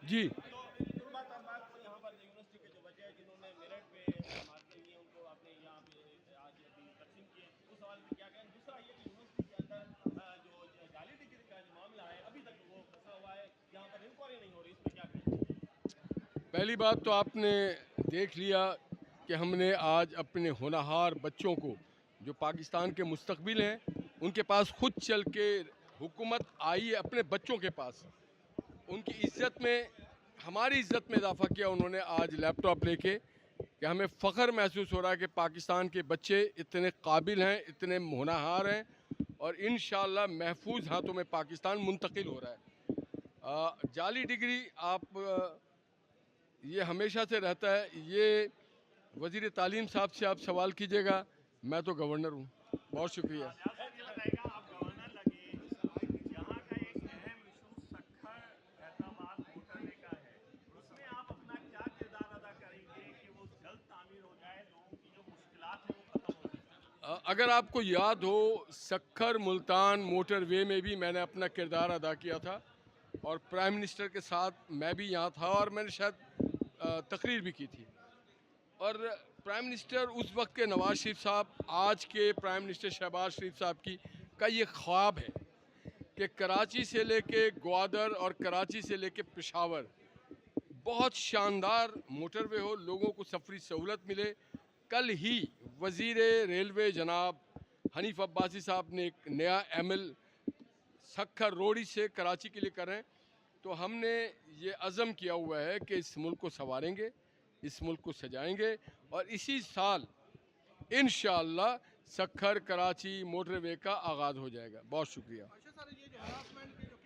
जी। पहली बात तो आपने देख लिया कि हमने आज अपने होनहार बच्चों को, जो पाकिस्तान के मुस्तकबिल हैं, उनके पास खुद चल के हुकूमत आई है अपने बच्चों के पास। उनकी इज़्ज़त में, हमारी इज़्ज़त में इजाफ़ा किया उन्होंने आज लैपटॉप लेके, कि हमें फ़ख्र महसूस हो रहा है कि पाकिस्तान के बच्चे इतने काबिल हैं, इतने होनहार हैं और इंशाअल्लाह महफूज हाथों में पाकिस्तान मुंतकिल हो रहा है। जाली डिग्री आप ये हमेशा से रहता है। ये वज़ीर तालीम साहब से आप सवाल कीजिएगा, मैं तो गवर्नर हूँ। बहुत शुक्रिया। अगर आपको याद हो, सक्खर मुल्तान मोटरवे में भी मैंने अपना किरदार अदा किया था और प्राइम मिनिस्टर के साथ मैं भी यहाँ था और मैंने शायद तकरीर भी की थी। और प्राइम मिनिस्टर उस वक्त के नवाज शरीफ साहब, आज के प्राइम मिनिस्टर शहबाज शरीफ साहब की का ये ख्वाब है कि कराची से लेके ग्वादर और कराची से लेके पेशावर बहुत शानदार मोटरवे हो, लोगों को सफरी सहूलत मिले। कल ही वज़ीर रेलवे जनाब हनीफ अब्बासी साहब ने एक नया एमएल सक्खर रोड़ी से कराची के लिए कर रहे हैं। तो हमने ये अज़म किया हुआ है कि इस मुल्क को संवारेंगे, इस मुल्क को सजाएंगे और इसी साल इंशाअल्लाह सक्खर कराची मोटरवे का आगाज़ हो जाएगा। बहुत शुक्रिया।